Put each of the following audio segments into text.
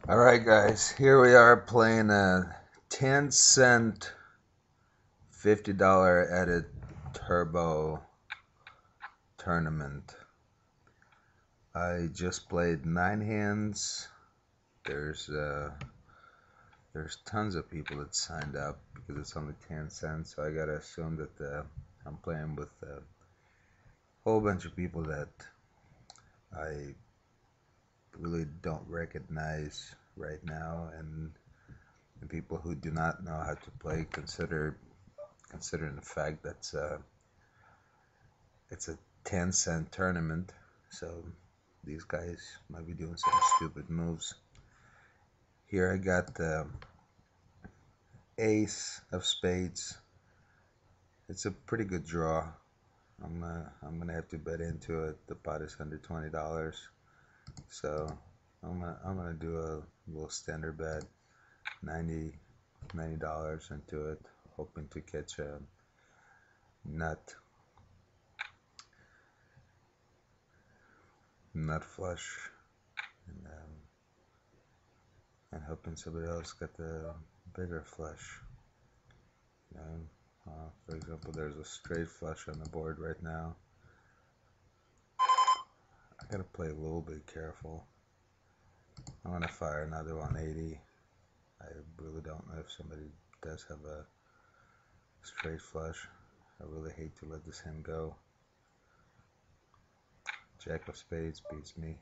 Alright guys, here we are playing a 10-cent $50 edit turbo tournament. I just played 9 hands. There's tons of people that signed up because it's only 10 cents, so I gotta assume that I'm playing with a whole bunch of people that I really don't recognize right now, and people who do not know how to play, considering the fact that it's a 10-cent tournament, so these guys might be doing some stupid moves. Here I got the ace of spades. It's a pretty good draw. I'm gonna have to bet into it. The pot is under $20, so I'm gonna do a little standard bet, $90 into it, hoping to catch a nut flush, and hoping somebody else got the bigger flush. You know, for example, there's a straight flush on the board right now. I gotta play a little bit careful. I'm gonna fire another 180. I really don't know if somebody does have a straight flush. I really hate to let this hand go. Jack of spades beats me.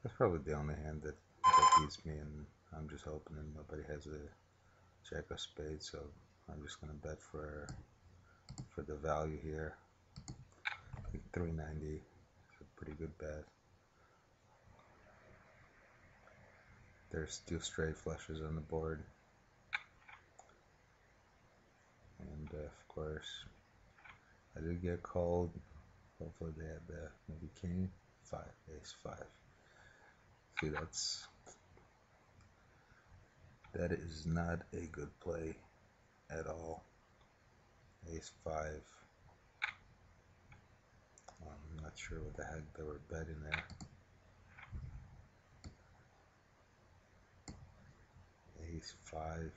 That's probably the only hand that beats me, and I'm just hoping that nobody has a jack of spades, so I'm just gonna bet for the value here. I think 390 is a pretty good bet. There's two straight flushes on the board, and of course I did get called. Hopefully they had the maybe king, five, ace, five. See, that is not a good play at all. Ace five. I'm not sure what the heck they were betting there. Ace five.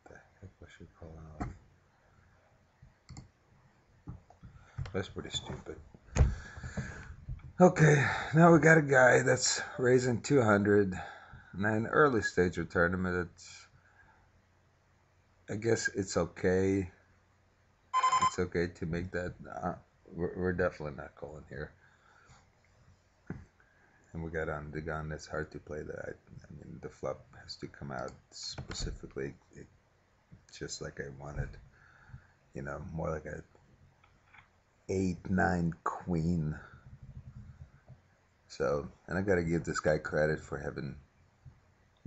What the heck was she calling off? That's pretty stupid. Okay, now we got a guy that's raising 200. Now in the early stage of tournament, I guess it's okay. It's okay to make that. We're definitely not calling here. And we got on the gun. It's hard to play that. I mean, the flop has to come out specifically, just like I wanted. You know, more like a 8-9 queen. So, and I gotta give this guy credit for having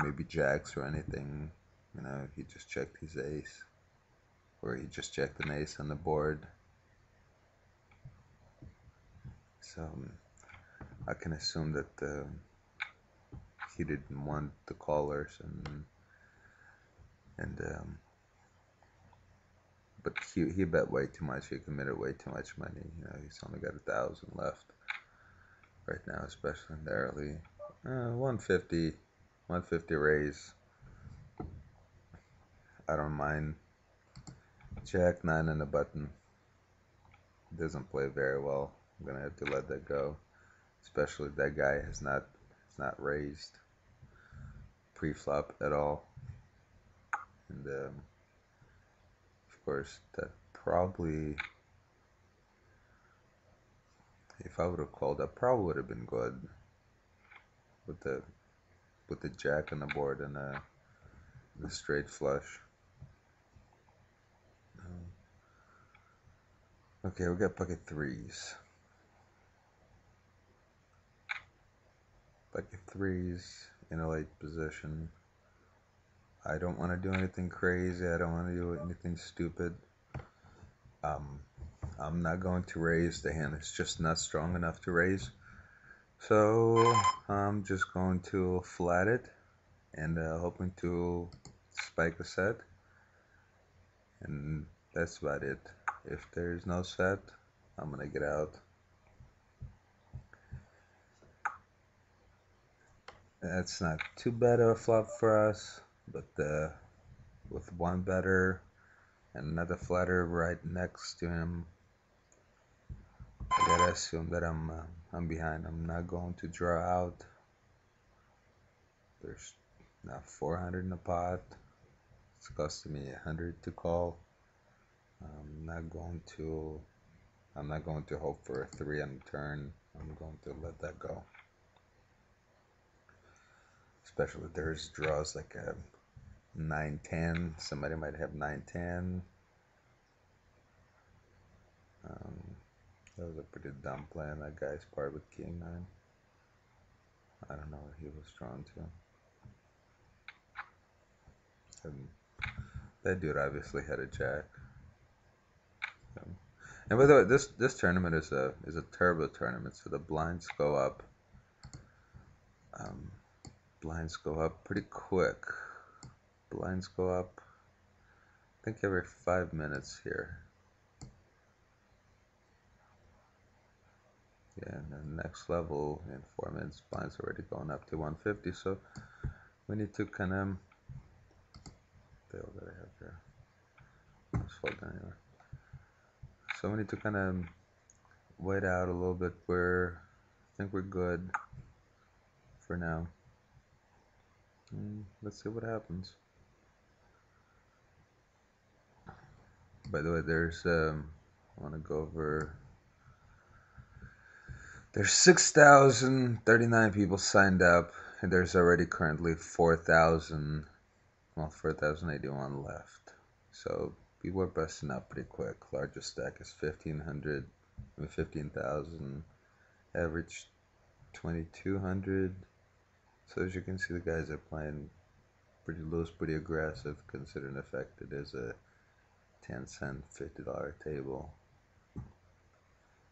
maybe jacks or anything. You know, he just checked his ace, or he just checked an ace on the board. So I can assume that he didn't want the callers, but he bet way too much. He committed way too much money. You know, he's only got 1,000 left right now, especially in the early 150 raise. I don't mind. Jack 9 and a button doesn't play very well. I'm gonna have to let that go, especially if that guy has not raised pre-flop at all. And of course, that probably, if I would have called, that probably would have been good with the jack on the board and the straight flush. Okay, we got bucket threes. Bucket threes in a late position. I don't want to do anything crazy. I don't want to do anything stupid. I'm not going to raise. The hand is just not strong enough to raise. So I'm just going to flat it and hoping to spike a set. And that's about it. If there's no set, I'm going to get out. That's not too bad of a flop for us, but with one better and another flatter right next to him, I gotta assume that I'm behind. I'm not going to draw out. There's now 400 in the pot. It's costing me 100 to call. I'm not going to. I'm not going to hope for a 3 on the turn. I'm going to let that go. Especially if there's draws like a 9-10. Somebody might have 9-10. That was a pretty dumb play on that guy's part with King 9. I don't know what he was drawn to. And that dude obviously had a jack. And by the way, this tournament is a turbo tournament, so the blinds go up. Blinds go up pretty quick. Blinds go up, I think, every 5 minutes here. Yeah, and then next level in 4 minutes, blinds already going up to 150. So we need to kind of. What I have there? Let's fold down anyway. So we need to kind of wait out a little bit. I think we're good for now. Let's see what happens. By the way, there's I want to go over. There's 6,039 people signed up, and there's already currently 4,081 left. So people are busting up pretty quick. Largest stack is 1,500, 15,000. Average 2,200. So as you can see, the guys are playing pretty loose, pretty aggressive, considering the fact it is a 10-cent, $50 table.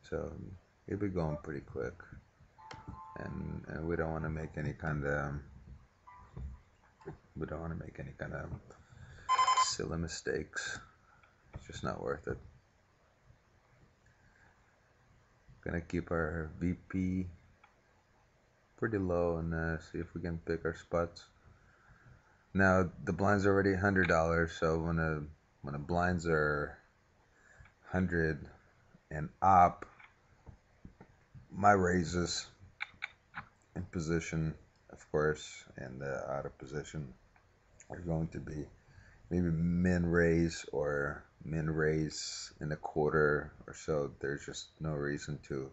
So it'll be going pretty quick, and we don't want to make any kind of silly mistakes. It's just not worth it. Gonna keep our VP pretty low and see if we can pick our spots. Now the blinds are already $100, so when the blinds are 100 and up, my raises in position, of course, and out of position are going to be maybe min raise or min raise in a quarter or so. There's just no reason to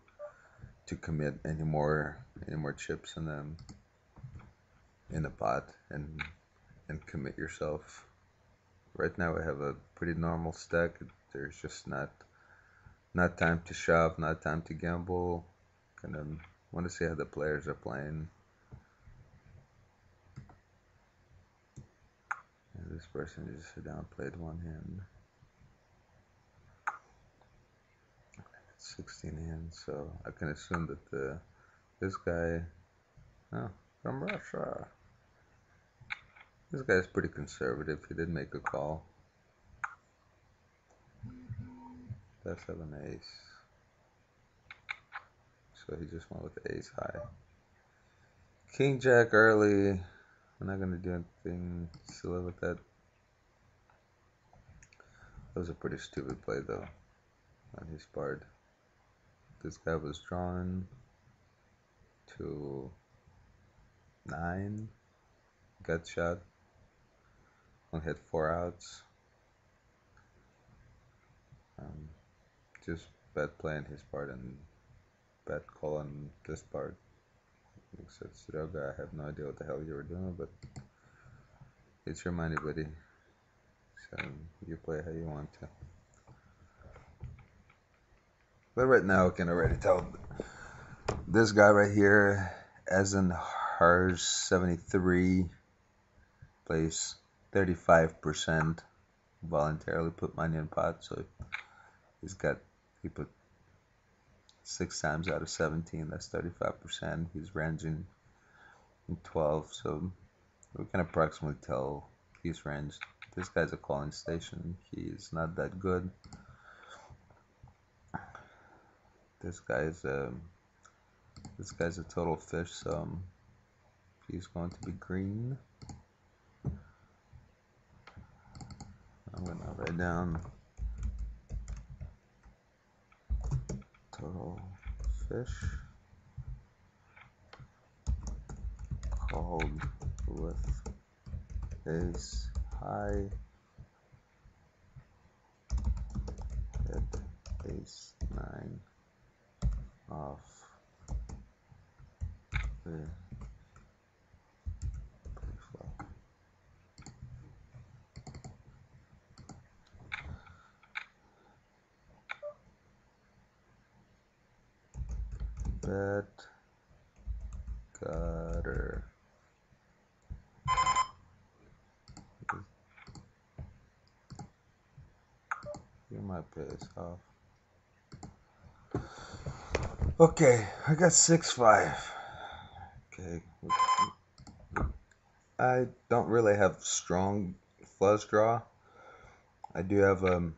commit any more chips in the pot and commit yourself. Right now I have a pretty normal stack. There's just not time to shove, not time to gamble. Kind of want to see how the players are playing. And this person just downplayed one hand. 16 hands, so I can assume that this guy, from Russia. This guy's pretty conservative. He did make a call. Does have an ace. So he just went with ace high. King Jack early. I'm not going to do anything silly with that. That was a pretty stupid play though on his part. This guy was drawn to 9. Gut shot. Only had 4 outs. Just bad play on his part and bad call on this part. He said, Siroga, I have no idea what the hell you were doing, but it's your money, buddy. So you play how you want to. But right now I can already tell this guy right here, as in Hers 73, plays 35%, voluntarily put money in pot, so he put 6 times out of 17, that's 35%. He's ranging in 12, so we can approximately tell he's ranged. This guy's a calling station. He's not that good. This guy's a total fish, so He's going to be green. I'm going to write down total fish called with ace high, hit ace 9 off the pre-flop. Bet gutter. You might pay this off. Okay, I got 6-5. Okay. I don't really have strong flush draw. I do have a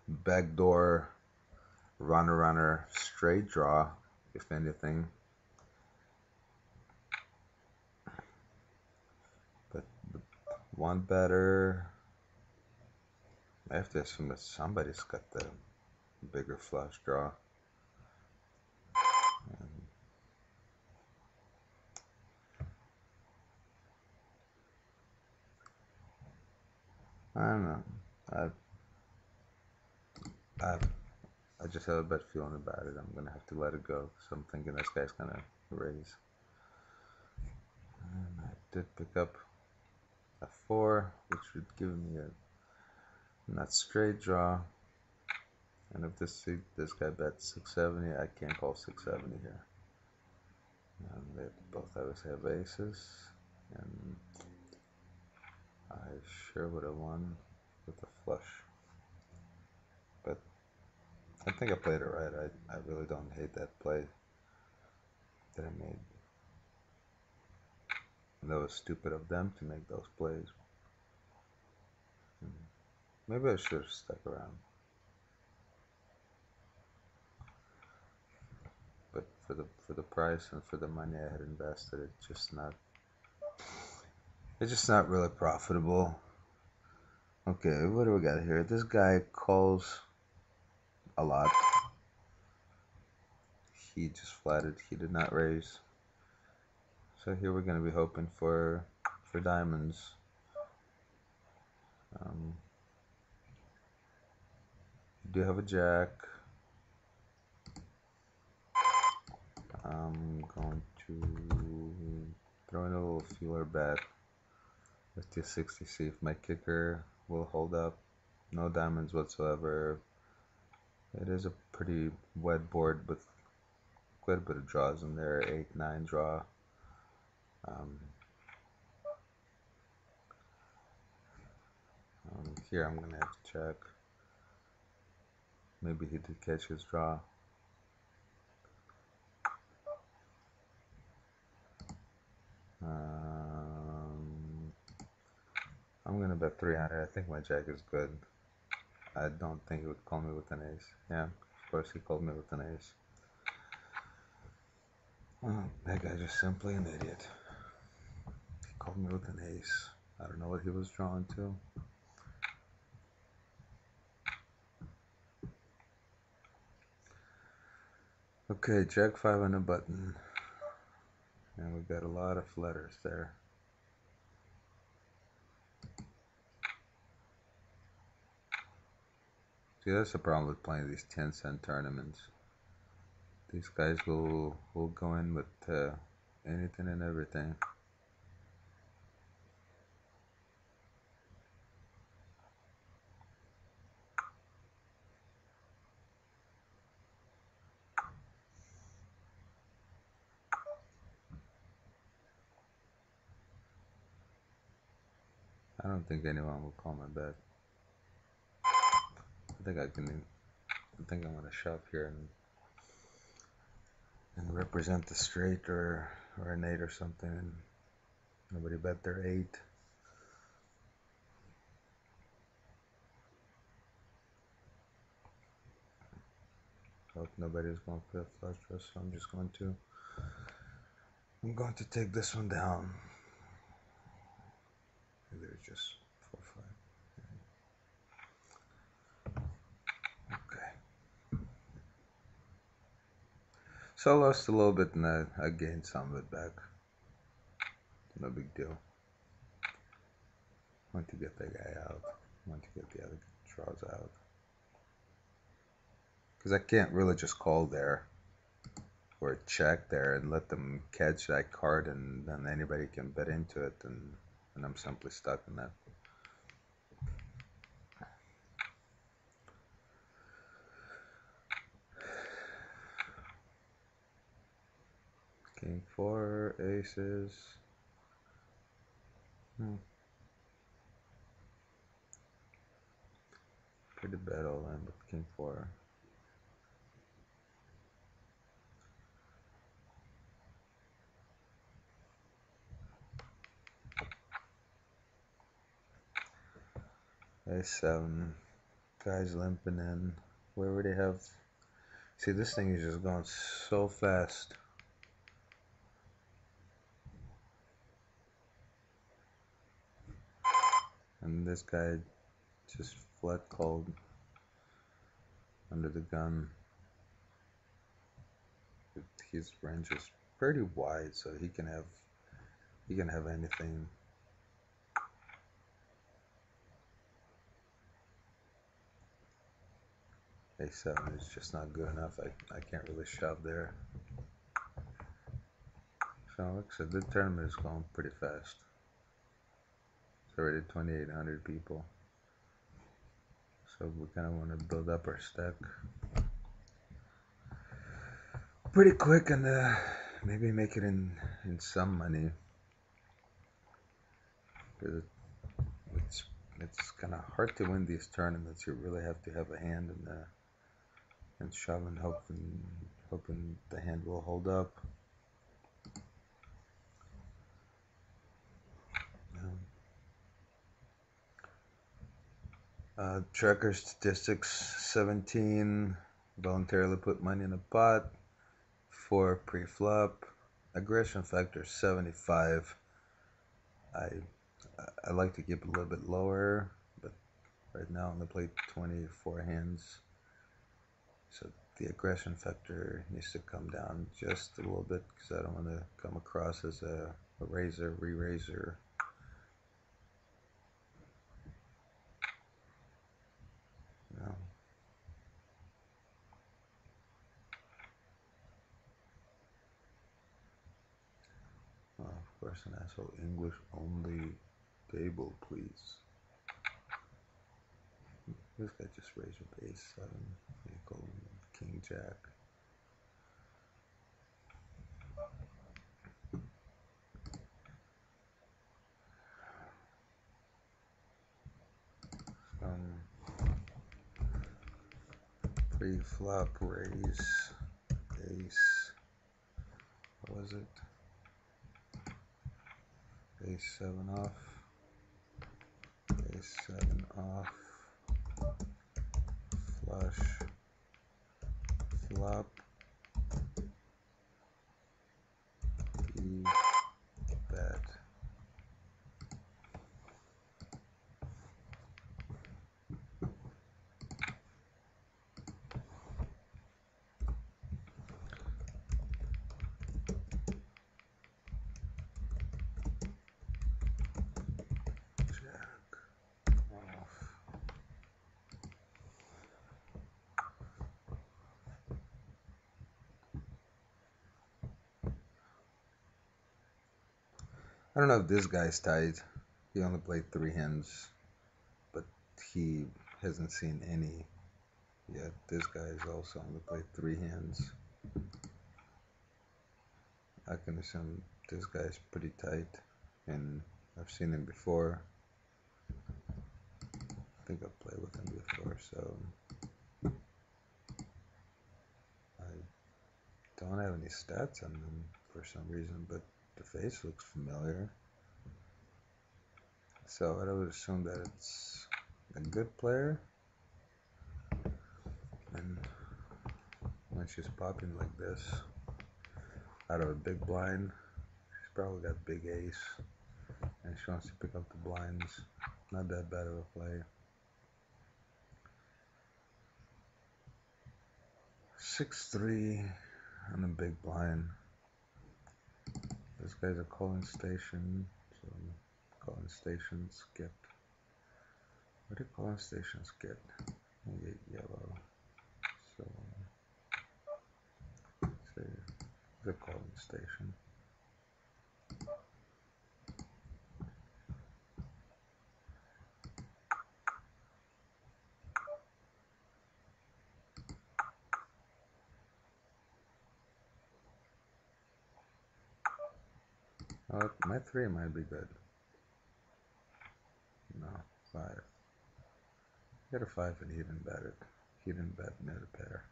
backdoor runner straight draw, if anything. But one better. I have to assume that somebody's got the bigger flush draw. I don't know. I just have a bad feeling about it. I'm gonna have to let it go. So I'm thinking this guy's gonna raise. And I did pick up a 4, which would give me a not straight draw. And if this guy bets 670, I can't call 670 here. And they both obviously have aces, and I sure would have won with a flush. But I think I played it right. I really don't hate that play that I made. And that was stupid of them to make those plays. Maybe I should have stuck around. But for the price and for the money I had invested, it's just not really profitable. Okay, what do we got here? This guy calls a lot. He just flatted. He did not raise. So here we're going to be hoping for diamonds. You do have a jack. I'm going to throw in a little feeler bet with 260, see if my kicker will hold up. No diamonds whatsoever. It is a pretty wet board with quite a bit of draws in there. 8-9 draw. Here I'm gonna have to check. Maybe he did catch his draw. I'm gonna bet 300. I think my jack is good. I don't think he would call me with an ace. Yeah, of course he called me with an ace. Well, that guy's just simply an idiot. He called me with an ace. I don't know what he was drawn to. Okay, jack 5 on the button. And we've got a lot of letters there. See, that's the problem with playing these 10-cent tournaments. These guys will go in with anything and everything. I don't think anyone will call my bet. I think I'm gonna shove here and represent the straight or an 8 or something. And nobody bet their 8. Hope nobody's going for a flush draw, so I'm just going to I'm going to take this one down. There's just 4, 5. Okay. So I lost a little bit and I gained some of it back. No big deal. Want to get that guy out. Want to get the other draws out. Because I can't really just call there or check there and let them catch that card and then anybody can bet into it and I'm simply stuck in that. King 4, aces. Pretty bad all in, but King 4. A7. Guys limping in. Where would they have? See, this thing is just going so fast. And this guy just flat called under the gun. His range is pretty wide, so he can have anything. A7 is just not good enough. I can't really shove there. So like I said, the tournament is going pretty fast. It's already 2,800 people. So we kind of want to build up our stack pretty quick and maybe make it in some money. Because it's kind of hard to win these tournaments. You really have to have a hand and shove and hoping the hand will hold up. Tracker statistics 17. Voluntarily put money in a pot. 4 pre-flop. Aggression factor 75. I like to keep it a little bit lower, but right now I'm gonna play 24 hands, so the aggression factor needs to come down just a little bit because I don't want to come across as a raiser, re-raiser. No. Oh, of course, an asshole. English only table, please. This guy just raised with ace 7, nickel, king jack. Pre-flop raise, ace, what was it? Ace 7 off, ace 7 off, flush, flop, E, bet. I don't know if this guy's tied. He only played 3 hands, but he hasn't seen any yet. This guy's also only played 3 hands. I can assume this guy's pretty tight, and I've seen him before. I think I've played with him before, so I don't have any stats on him for some reason, but the face looks familiar. So I would assume that it's a good player. And when she's popping like this out of a big blind, probably got big ace, and she wants to pick up the blinds. Not that bad of a play. 6-3 on a big blind. This guy's a calling station, so calling stations get. What do calling stations get? You get yellow. So say the calling station. My 3 might be good. No, 5. Get a 5 and he didn't bet it. He didn't bet near the pair.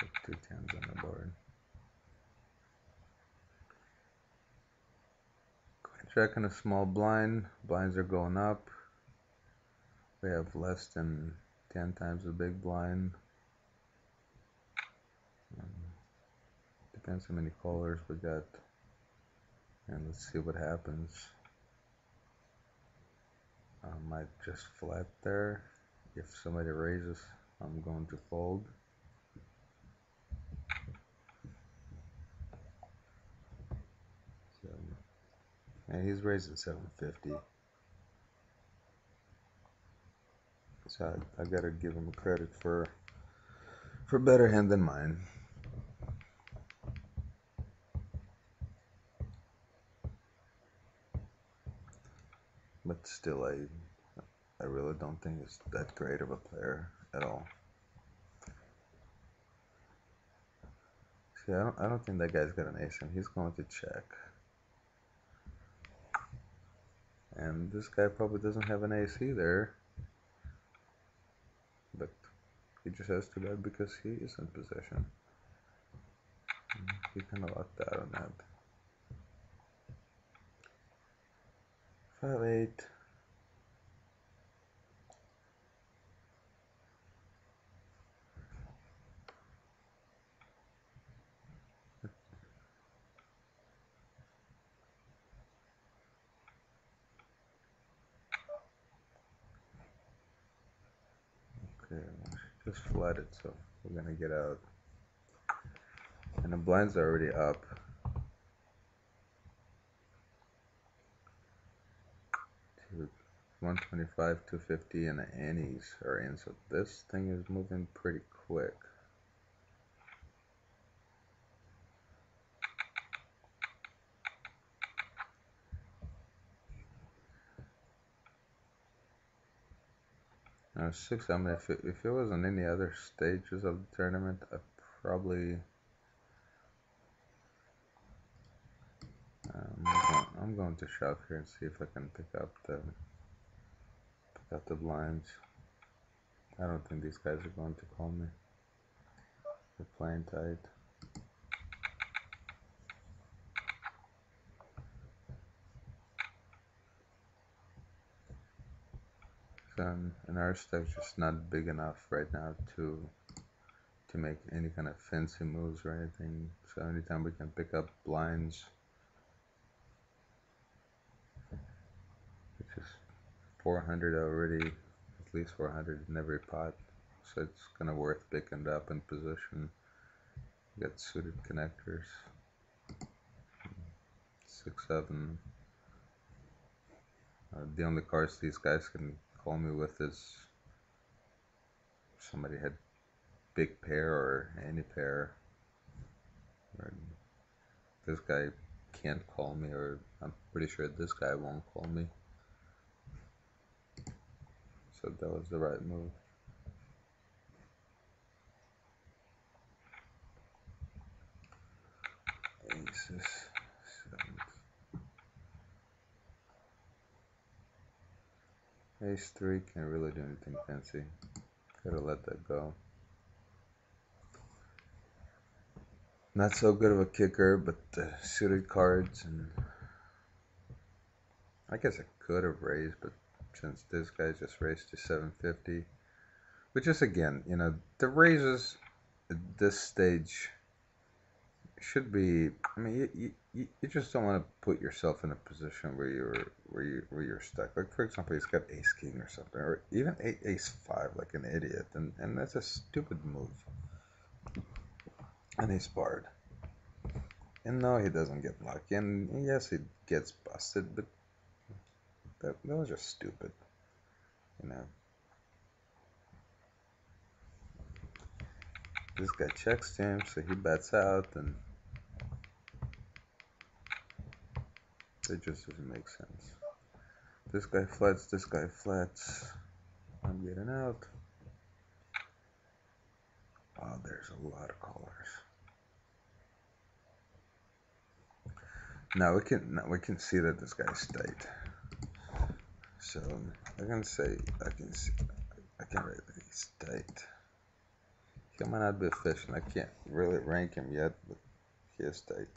With 2 10s on the board. Checking a small blind. Blinds are going up. We have less than 10 times the big blind. Depends how many callers we got. And let's see what happens. I might just flat there. If somebody raises, I'm going to fold. So, and he's raising 750. So I gotta give him credit for better hand than mine. But still, I really don't think he's that great of a player at all. See, I don't think that guy's got an ace, and he's going to check. And this guy probably doesn't have an ace either. But he just has to bet because he is in possession. He kind of lucked out on that. 5-8. Okay, just flatted, so we're gonna get out. And the blinds are already up. To 125, 250, and the annies are in, so this thing is moving pretty quick. Now 6, I mean, if it was on any other stages of the tournament, I probably I'm going to shove here and see if I can pick up the blinds. I don't think these guys are going to call me. They're playing tight. So, and our stack's just not big enough right now to make any kind of fancy moves or anything. So anytime we can pick up blinds, which is 400 already, at least 400 in every pot. So it's kind of worth picking it up in position. Got suited connectors. 6, 7. The only cards these guys can call me with is somebody had big pair or any pair. Or this guy can't call me, or I'm pretty sure this guy won't call me. So that was the right move. Aces, 7s. Ace 3 can't really do anything fancy. Gotta let that go. Not so good of a kicker, but suited cards, and I guess I could have raised, but since this guy just raised to 750, which is, again, you know, the raises at this stage should be, I mean, you just don't want to put yourself in a position where you're stuck. Like for example, he's got ace king or something, or even ace five, like an idiot, and that's a stupid move. And he's barred. And no, he doesn't get lucky, and yes, he gets busted, but that was just stupid, you know. This guy checks him, so he bets out, and it just doesn't make sense. This guy flats, this guy flats. I'm getting out. Oh, there's a lot of callers. Now we can see that this guy's tight. So I can write that he's tight. He might not be efficient. I can't really rank him yet, but he is tight.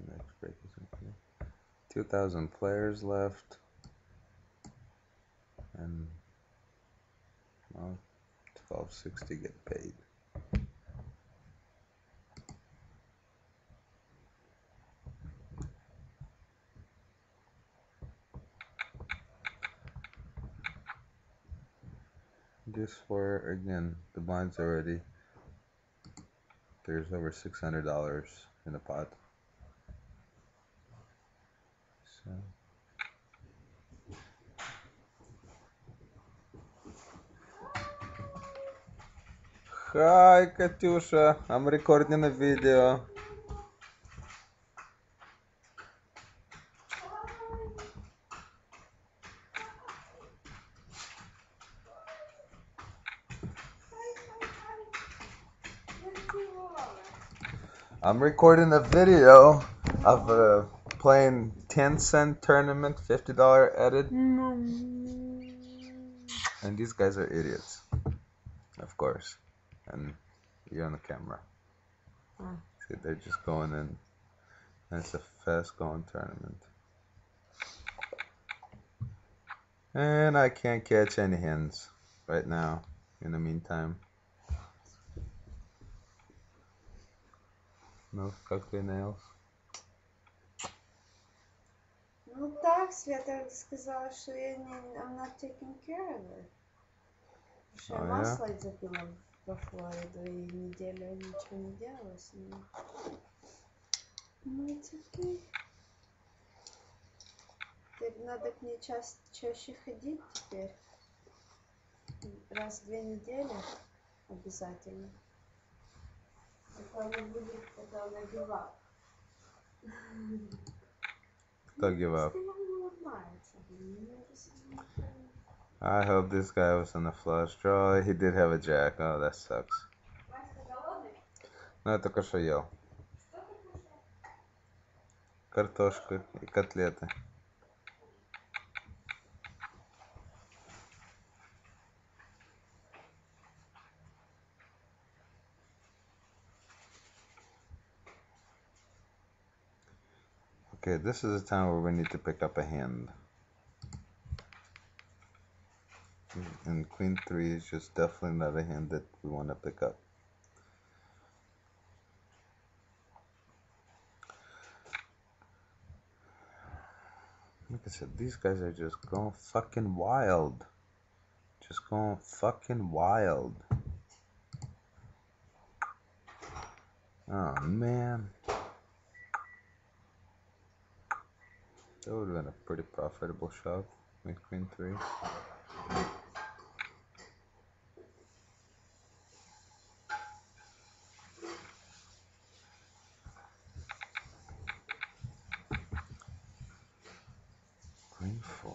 Next break is okay. 2,000 players left, and well, 1260 get paid. Just for again, the blind's already. There's over $600 in the pot. So. Hi, Katyusha. I'm recording a video. I'm recording a video of playing 10-cent tournament, $50 edit. And these guys are idiots, of course. And you're on the camera. See, they're just going in. And it's a fast-going tournament. And I can't catch any hands right now, in the meantime. No ugly nails. Ну так, Света сказала, что I'm not taking care of it. Что я масло запила во Флориду и неделю ничего не делала с ним. Ну, it's okay. Теперь надо к ней чаще ходить теперь. Раз в 2 недели обязательно. Это будет, когда она give up. Кто give up? I hope this guy was on a flush draw. He did have a jack. Oh, that sucks. Ну, я только что ел. Картошку и котлеты. Okay, this is a time where we need to pick up a hand. And Queen 3 is just definitely not a hand that we want to pick up. Like I said, these guys are just going fucking wild. Just going fucking wild. Oh, man. That would have been a pretty profitable shot with Queen 3. Queen 4.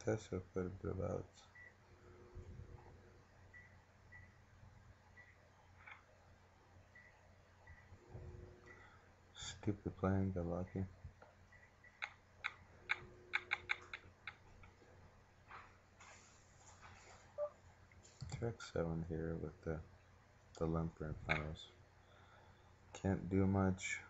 That's a quite a bit of outs. Stupid playing, got lucky. Track 7 here with the limper in front of us. Can't do much.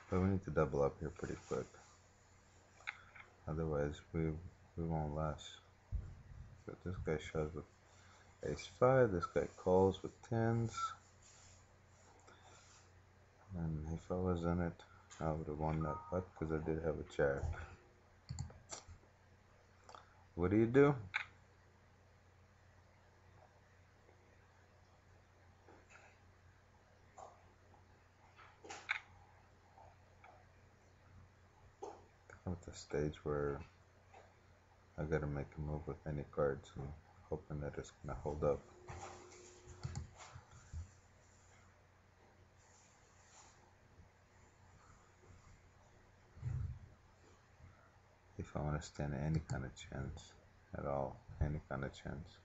But we need to double up here pretty quick. Otherwise we won't last. But this guy shoves with ace-5, this guy calls with 10s. And if I was in it, I would have won that putt because I did have a jack. What do? I'm at the stage where I gotta make a move with any cards and hoping that it's gonna hold up. If I want to stand any kind of chance at all, any kind of chance.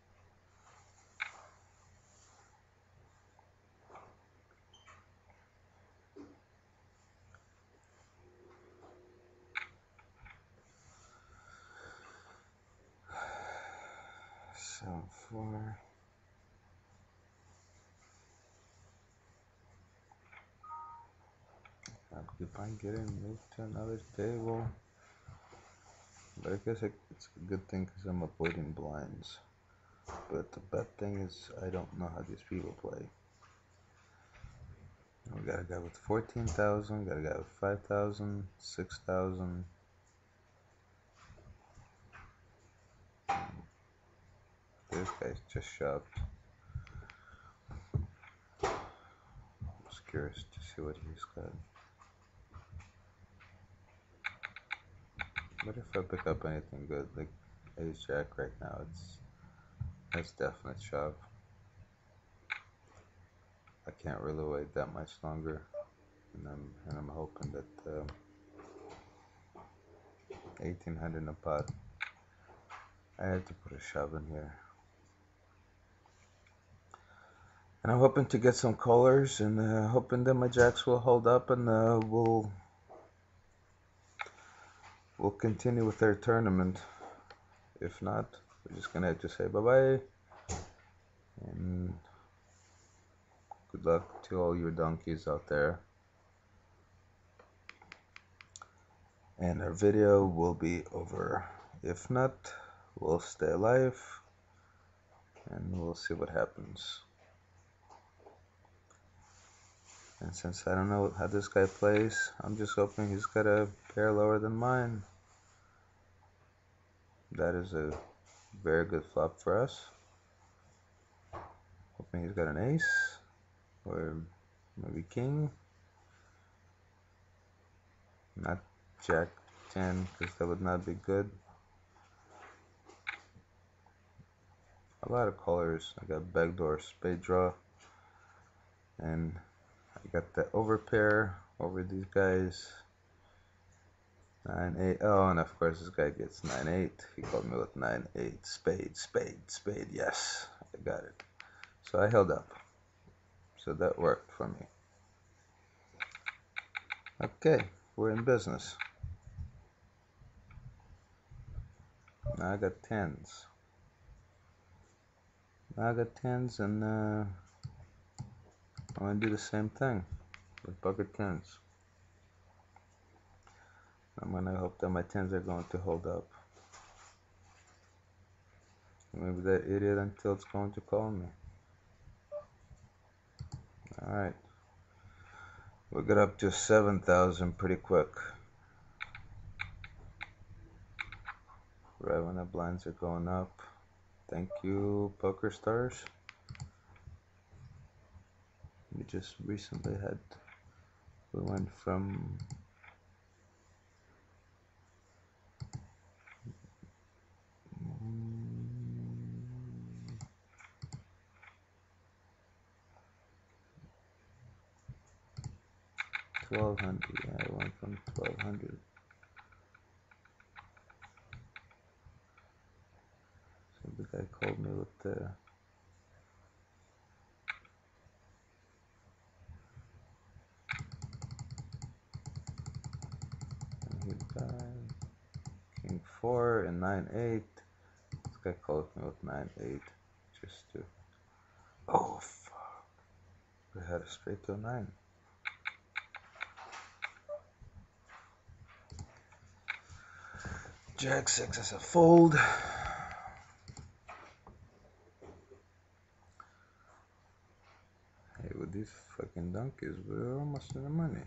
So 4. If I get in, move to another table. But I guess it's a good thing because I'm avoiding blinds. But the bad thing is I don't know how these people play. We got a guy with 14,000, got a guy with 5,000, 6,000. This guy's just shoved. I'm just curious to see what he's got. What if I pick up anything good, like ace jack right now? That's definite shove. I can't really wait that much longer, and I'm hoping that 1800 in a pot. I have to put a shove in here, and I'm hoping to get some callers, and hoping that my jacks will hold up, and we'll continue with our tournament. If not, we're just gonna have to say bye-bye, and good luck to all your donkeys out there. And our video will be over. If not, we'll stay alive, and we'll see what happens. And since I don't know how this guy plays, I'm just hoping he's got a pair lower than mine. That is a very good flop for us. Hoping he's got an ace, or maybe king. Not jack 10, because that would not be good. A lot of colors. I got backdoor spade draw, and I got the overpair over these guys. 9-8. Oh, and of course this guy gets 9-8. He called me with 9-8. Spade, spade, spade. Yes, I got it. So I held up. So that worked for me. Okay, we're in business. Now I got 10s. Now I got 10s, and I'm going to do the same thing with bucket 10s. I'm going to hope that my 10s are going to hold up. Maybe that idiot until it's going to call me. Alright. We'll get up to 7,000 pretty quick. Right when the blinds are going up. Thank you, Poker Stars. We just recently we went from 1200. Yeah, I went from 1200. So the guy called me with the. And he died. King 4 and 9-8. This guy called me with 9-8. Just to. Oh, fuck. We had a straight to a 9. Jack 6 is a fold. Hey, with these fucking donkeys, we're almost in the money.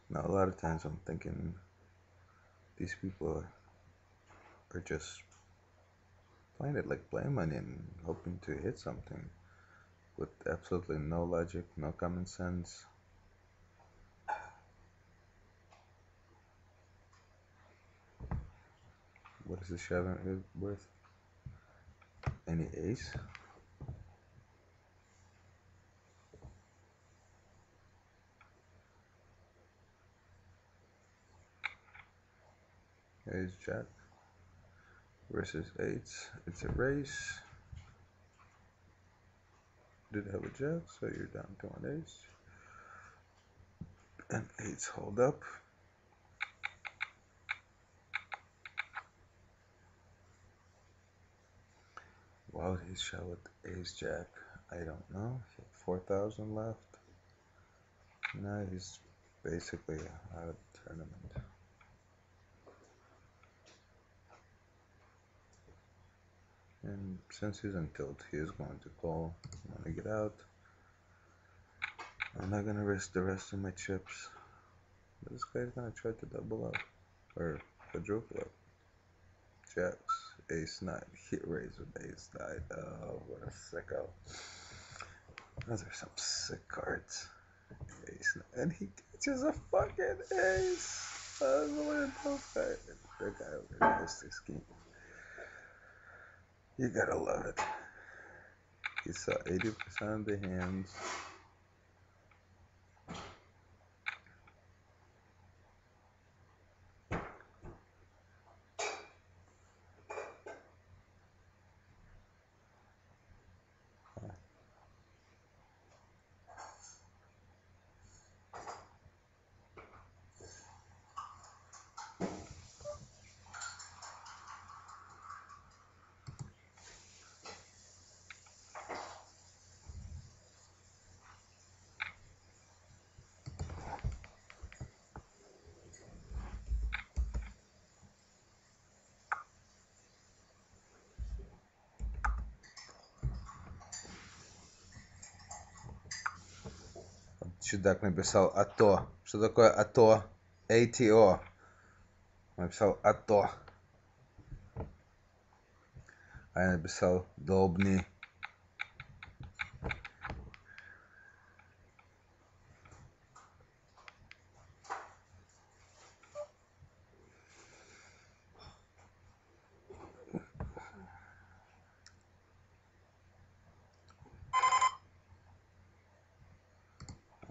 Now, a lot of times I'm thinking these people are just playing it like play money and hoping to hit something with absolutely no logic, no common sense. What is the shove worth? Any ace? Ace jack versus eights. It's a race. Did have a jack, so you're down to an ace. And eights hold up. Why would he shove with ace jack? I don't know. 4,000 left. Now he's basically out of the tournament. And since he's in tilt, he is going to call. I'm going to get out. I'm not going to risk the rest of my chips. But this guy's going to try to double up. Or quadruple up. Jacks, ace 9, hit raise with ace 9. Oh, what a sicko. Those are some sick cards. Ace 9. And he catches a fucking ace. Unbelievable. That guy over there missed his scheme. You gotta love it. He saw 80% of the hands. Чудак написал АТО. Что такое АТО? ATO. Написал АТО. А я написал Добни.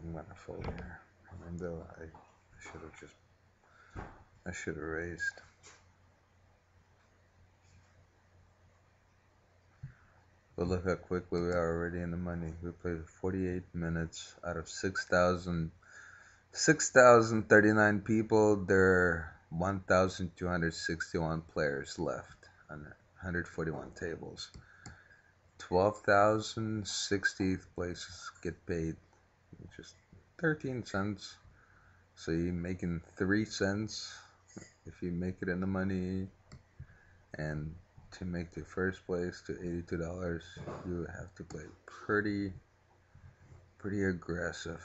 I'm gonna fold here. Even though I should have raised. But look how quickly we are already in the money. We played 48 minutes out of 6,039 people. There are 1,261 players left on 141 tables. 12,060 places get paid, which is 13 cents. So you're making 3 cents if you make it in the money. And to make the first place to $82, you have to play pretty aggressive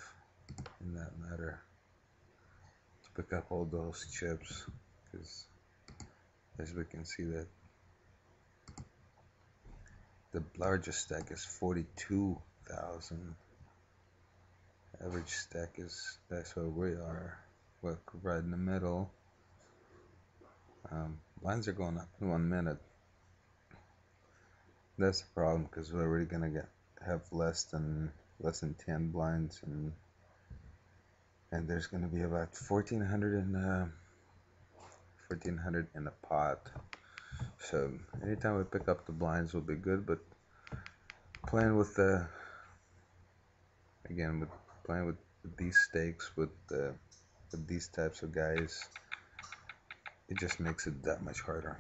in that matter to pick up all those chips, because as we can see that the largest stack is 42,000. Average stack is, that's where we are. We're right in the middle. Lines are going up in 1 minute. That's the problem because we're already gonna have less than 10 blinds, and there's gonna be about 1400 in a pot. So anytime we pick up the blinds will be good, but playing with the again with playing with these stakes with these types of guys, it just makes it that much harder.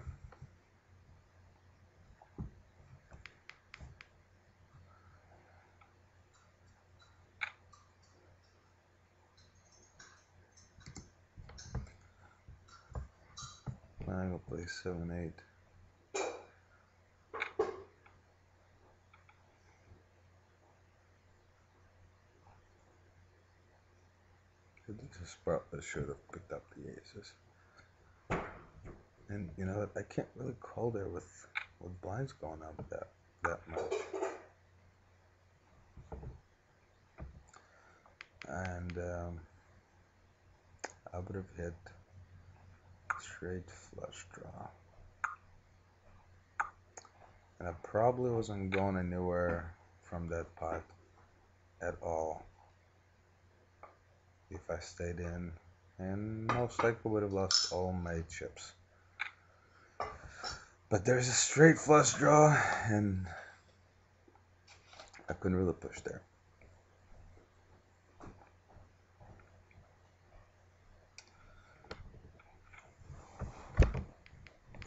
I'm gonna play 7-8. Just probably should have picked up the aces. And you know what? I can't really call there with blinds going up that much. And I would have hit straight flush draw. And I probably wasn't going anywhere from that pot at all if I stayed in, and most likely would have lost all my chips. But there's a straight flush draw, and I couldn't really push there.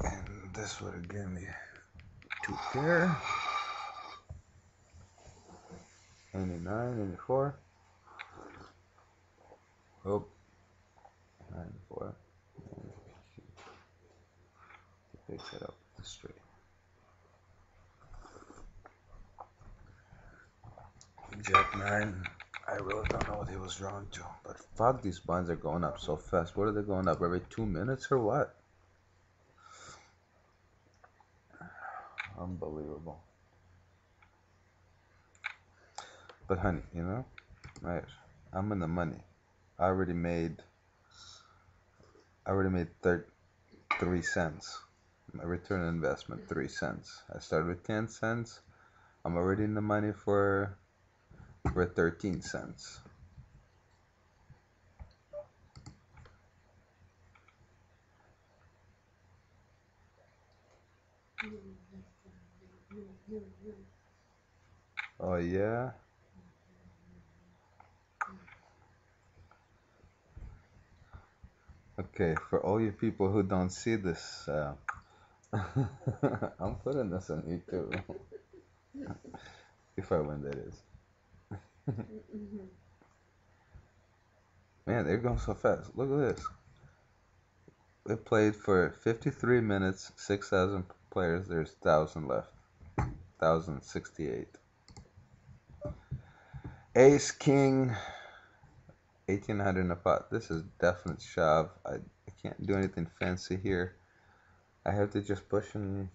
And this would have given me 2 pair. 99, 84. Oh, 94. They set up the straight. Jack 9. I really don't know what he was drawn to, but fuck, these blinds are going up so fast. What are they going up, every 2 minutes or what? Unbelievable. But honey, you know, right? I'm in the money. I already made 3 cents. My return on investment, 3 cents. I started with 10 cents. I'm already in the money for 13 cents. Oh yeah? Okay, for all you people who don't see this, I'm putting this on YouTube. If I win, that is. Man, they're going so fast. Look at this. They played for 53 minutes, 6,000 players. There's 1,000 left. 1,068. Ace, King, 1,800 in a pot. This is definite shove. I can't do anything fancy here. I have to just push and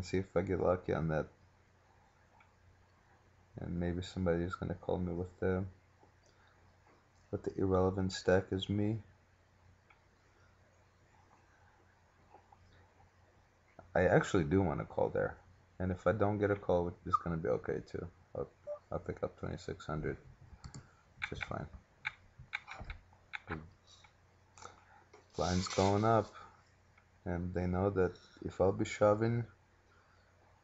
see if I get lucky on that. And maybe somebody's gonna call me with the irrelevant stack is me. I actually do want to call there, and if I don't get a call, it's gonna be okay too. I'll pick up 2,600, just fine. Blind's going up, and they know that if I'll be shoving,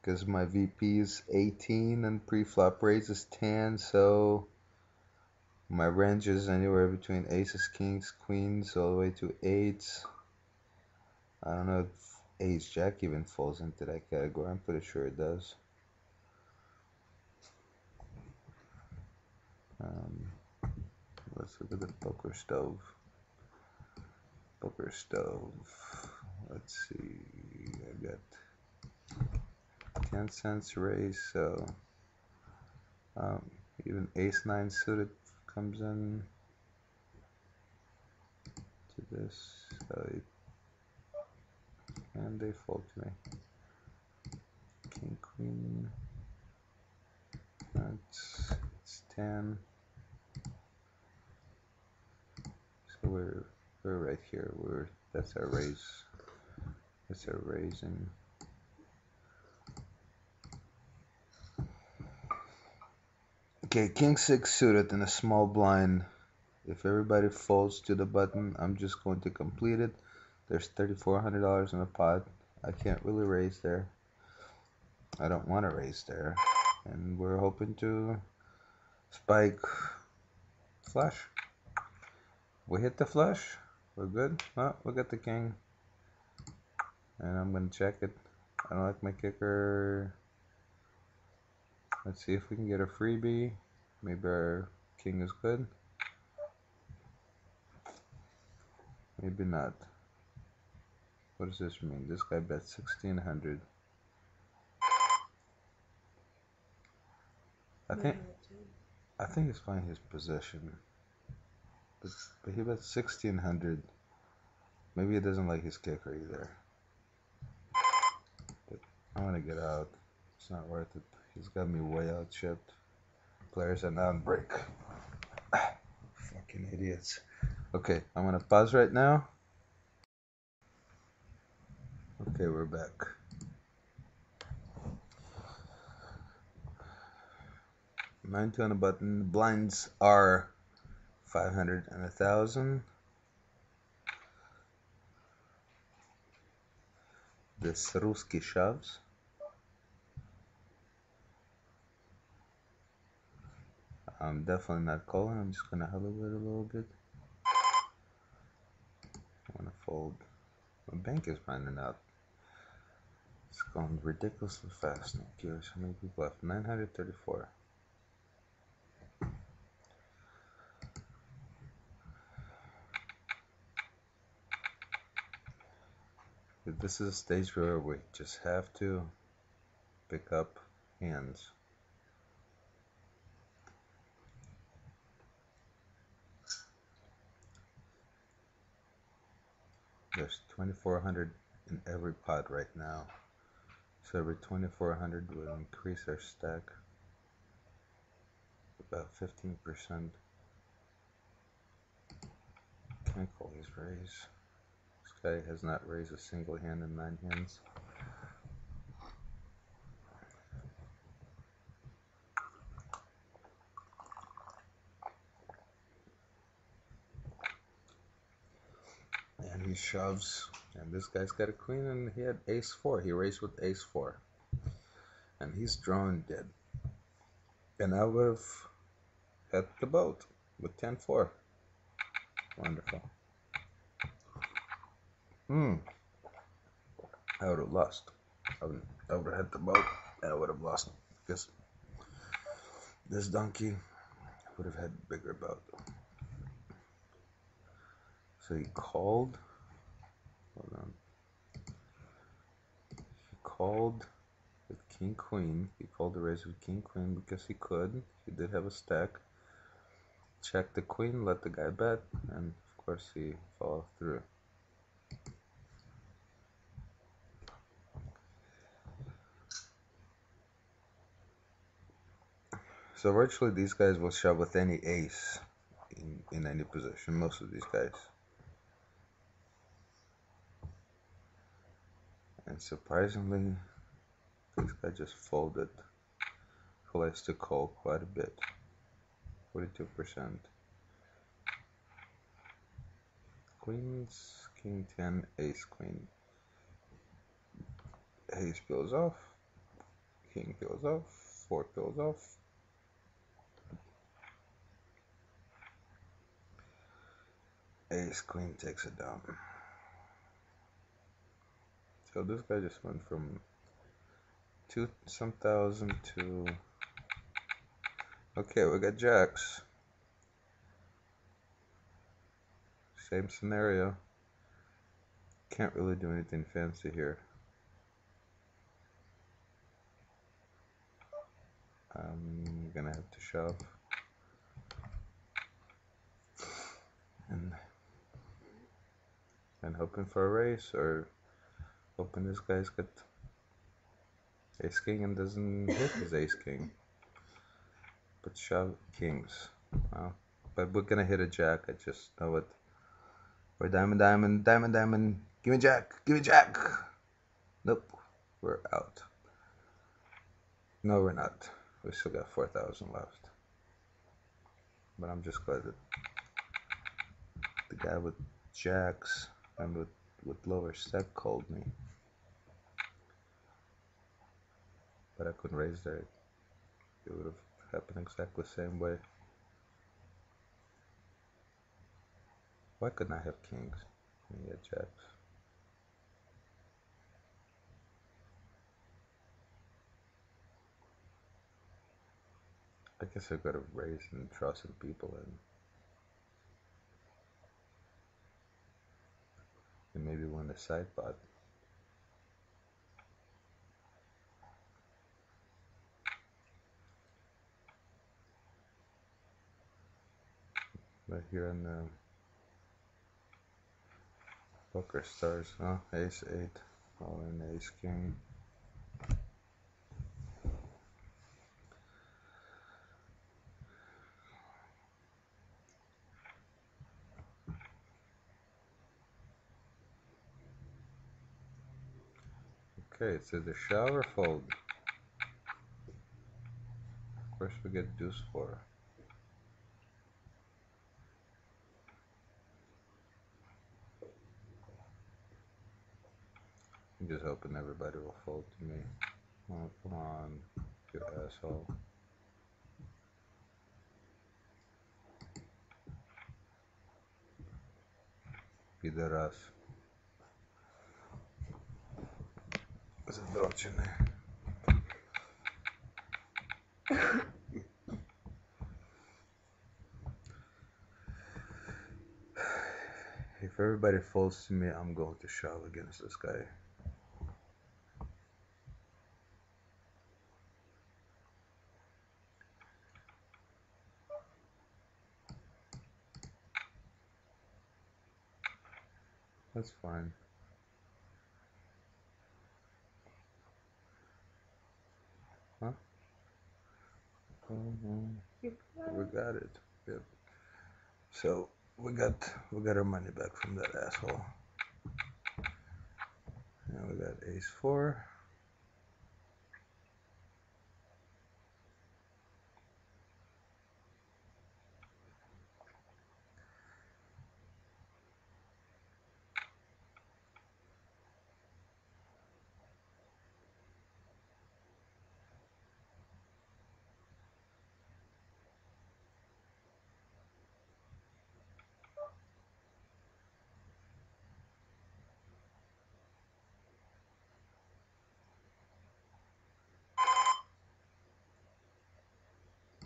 because my VP is 18 and pre-flop raise is 10, so my range is anywhere between aces, kings, queens, all the way to eights. I don't know if ace jack even falls into that category. I'm pretty sure it does. Let's look at the poker stove. Poker stove. Let's see. I got 10 cents raise, so even ace 9 suited comes in to this, and they fold to me. King, queen, it's 10. So we're right here. That's our raise. That's our raising. Okay, king 6 suited in a small blind. If everybody folds to the button, I'm just going to complete it. There's $3,400 in the pot. I can't really raise there. I don't want to raise there. And we're hoping to spike flush. We hit the flush. We're good. Oh, we got the king. And I'm going to check it. I don't like my kicker. Let's see if we can get a freebie. Maybe our king is good. Maybe not. What does this mean? This guy bet 1,600. I think he's playing his position. But he bet 1,600. Maybe he doesn't like his kicker either. But I want to get out. It's not worth it. He's got me way out chipped. Players are now on break. Fucking idiots. Okay, I'm gonna pause right now. Okay, we're back. Nine on the button. Blinds are 500 and 1,000. This Ruski shoves. I'm definitely not calling. I'm just gonna elevate a little bit. I wanna fold. My bank is running out. It's going ridiculously fast. I'm curious how many people left. 934. This is a stage where we just have to pick up hands. There's 2,400 in every pot right now. So every 2,400 will increase our stack about 15%. Can't call his raise. This guy has not raised a single hand in 9 hands. And he shoves. And this guy's got a queen and he had ace 4. He raised with ace 4. And he's drawing dead. And I would have had the boat with 10-4. Wonderful. I would have lost. I would have had the boat and I would have lost because this donkey would have had bigger boat. So he called. Hold on. He called with king queen. He called the raise with king queen because he could. He did have a stack. Checked the queen, let the guy bet, and of course he followed through. So virtually these guys will shove with any ace in any position, most of these guys. And surprisingly, this guy just folded. Who likes to call quite a bit. 42%. Queens, king 10, ace queen. Ace peels off. King peels off. 4 peels off. Ace queen takes it down. So this guy just went from 2-some thousand to... Okay, we got jacks. Same scenario. Can't really do anything fancy here. I'm gonna have to shove. And hoping for a raise, or hoping this guy's got ace king and doesn't hit his ace king. But shove kings. Well, but we're gonna hit a jack. I just know it. Or diamond, diamond, diamond, diamond. Give me jack. Give me jack. Nope. We're out. No, we're not. We still got 4,000 left. But I'm just glad that the guy with jacks and with lower step called me. But I couldn't raise there. It would have happened exactly the same way. Why couldn't I have kings when he had jacks? I guess I could have raised and trusted people and maybe won the side pot. But here in the poker stars, huh? Ace 8, all in ace king. Okay, it's either shove or fold. Of course we get deuce 4. I'm just hoping everybody will fold to me. Oh, come on, you asshole. Пидорас. Задрочены. If everybody folds to me, I'm going to shove against this guy. That's fine. Huh? We got it. Yep. So we got our money back from that asshole. And we got ace 4.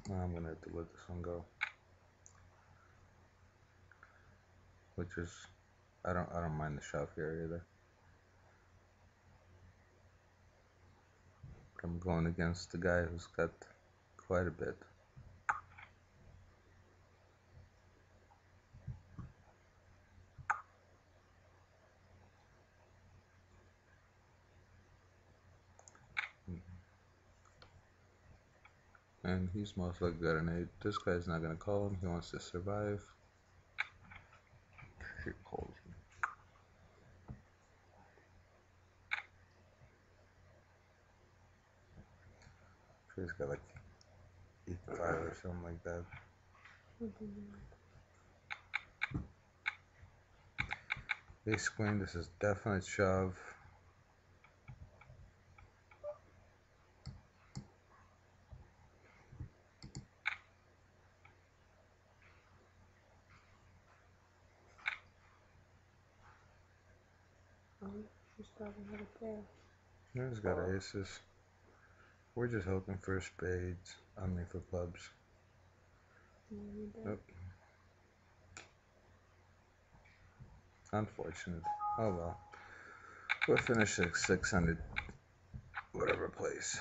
I'm gonna have to let this one go. Which is, I don't mind the shove here either. I'm going against the guy who's got quite a bit. And he's most likely got an 8. This guy's not gonna call him. He wants to survive. He calls me. Sure, he's got like 8-5 or something like that. Ace queen. This is definite shove. She's probably had a pair. He's got aces. We're just hoping for spades. I mean for clubs. Yep. Unfortunate. Oh well. We'll finish at 600 whatever place.